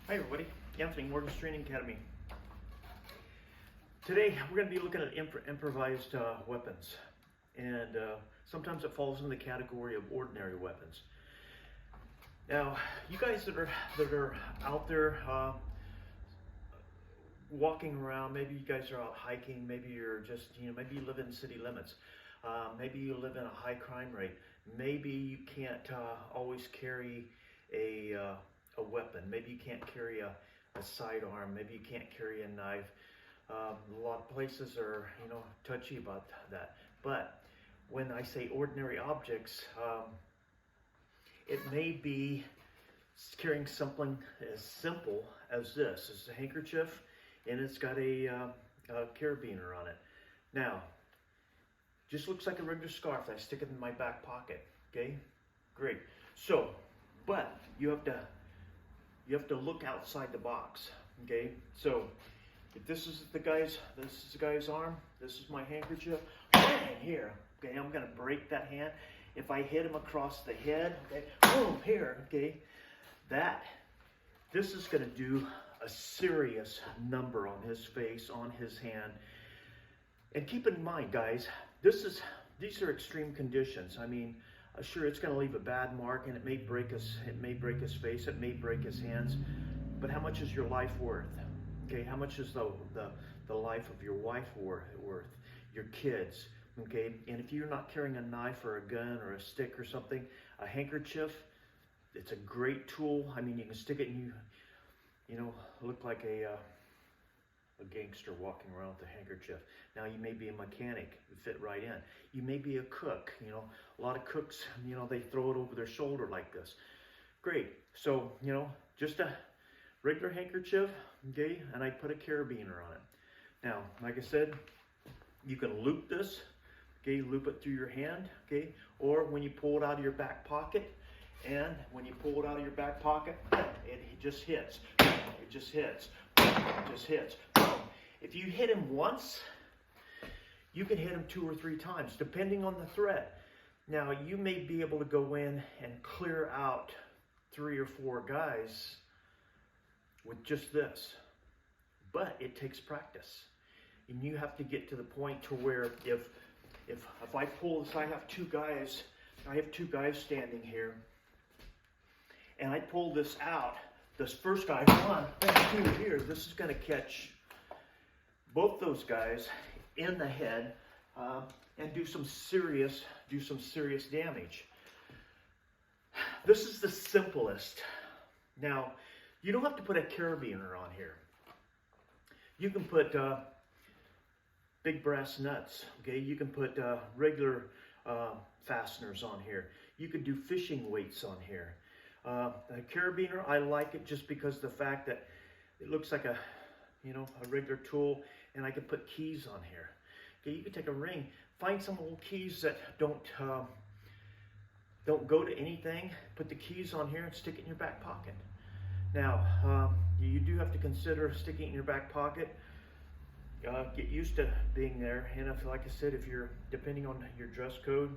Hi everybody, Anthony, Morgan's Training Academy. Today we're going to be looking at improvised weapons, and sometimes it falls in the category of ordinary weapons. Now, you guys that are out there walking around, maybe you guys are out hiking, maybe you're just, maybe you live in city limits, maybe you live in a high crime rate, maybe you can't always carry a weapon. Maybe you can't carry a sidearm. Maybe you can't carry a knife. A lot of places are, touchy about that. But when I say ordinary objects, it may be carrying something as simple as this. It's a handkerchief, and it's got a carabiner on it. Now, just looks like a regular scarf. I stick it in my back pocket. Okay, great. So, but you have to look outside the box. Okay, so if this is the guy's arm, this is my handkerchief, and here, okay, I'm gonna break that hand. If I hit him across the head, okay, boom, here, okay, this is gonna do a serious number on his face, on his hand. And keep in mind, guys, these are extreme conditions. I mean, sure, it's going to leave a bad mark, and it may break his face, it may break his hands. But how much is your life worth? Okay, how much is the life of your wife worth? Your kids? Okay, and if you're not carrying a knife or a gun or a stick or something, a handkerchief, it's a great tool. I mean, you can stick it and you look like a gangster walking around with a handkerchief. Now, you may be a mechanic, you fit right in. You may be a cook. A lot of cooks, they throw it over their shoulder like this. Great. So, just a regular handkerchief, okay, and I put a carabiner on it. Now, like I said, you can loop this, okay, loop it through your hand, okay, or when you pull it out of your back pocket, and when you pull it out of your back pocket, it just hits. It just hits. It just hits. If you hit him once, you can hit him 2 or 3 times, depending on the threat. Now, you may be able to go in and clear out 3 or 4 guys with just this, but it takes practice. And you have to get to the point to where if I pull this, I have 2 guys standing here, and I pull this out. This first guy, 1, 2 here, this is going to catch both those guys in the head and do some serious damage. This is the simplest. Now, you don't have to put a carabiner on here. You can put big brass nuts. Okay, you can put regular fasteners on here. You could do fishing weights on here. A carabiner, I like it just because the fact that it looks like a regular tool, and I could put keys on here. Okay, you could take a ring, find some old keys that don't go to anything, put the keys on here and stick it in your back pocket. Now, you do have to consider sticking it in your back pocket. Get used to being there, and like I said, if you're, depending on your dress code,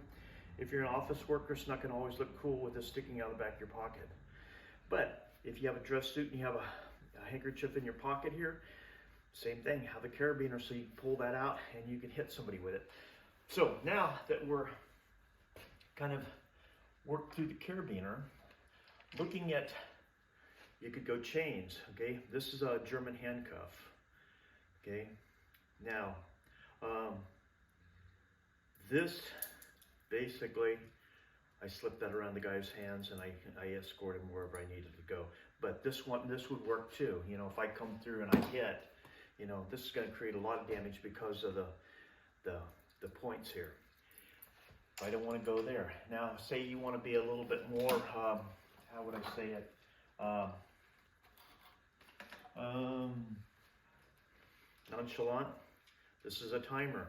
if you're an office worker, it's not going to always look cool with it sticking out of the back of your pocket. But if you have a dress suit and you have a handkerchief in your pocket here, same thing, have a carabiner so you can pull that out and you can hit somebody with it. So now that we're kind of worked through the carabiner, looking at, you could go chains, okay? This is a German handcuff, okay? Now, this basically, I slipped that around the guy's hands and I escort him wherever I needed to go. But this would work too. If I come through and I hit, this is going to create a lot of damage because of the points here. I don't want to go there. Now, say you want to be a little bit more, how would I say it? Nonchalant. This is a timer.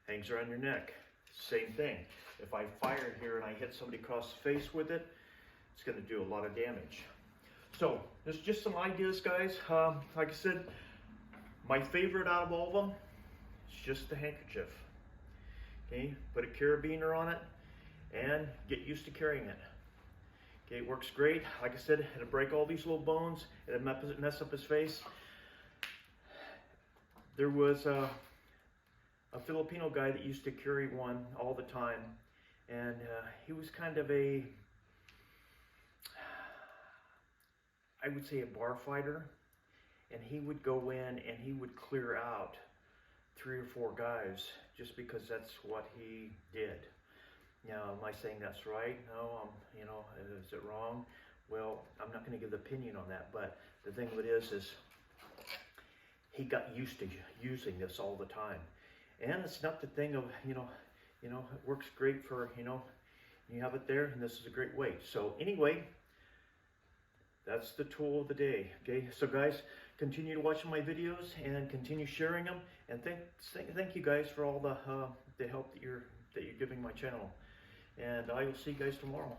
Hangs around your neck. Same thing. If I fire here and I hit somebody across the face with it, it's going to do a lot of damage. So, there's just some ideas, guys. Like I said, my favorite out of all of them is just the handkerchief. Okay, put a carabiner on it and get used to carrying it. Okay, it works great. Like I said, it'll break all these little bones. It'll mess up his face. There was a Filipino guy that used to carry one all the time, and he was kind of a, I would say, a bar fighter, and he would go in and he would clear out 3 or 4 guys just because that's what he did. Now, am I saying that's right? No, you know, is it wrong? Well, I'm not going to give an opinion on that, but the thing of it is he got used to using this all the time. And it's not the thing of, you know, it works great for, you have it there, and this is a great weight. So anyway, that's the tool of the day. Okay, so guys, continue to watch my videos and continue sharing them. And thank you guys for all the help that you're giving my channel. And I will see you guys tomorrow.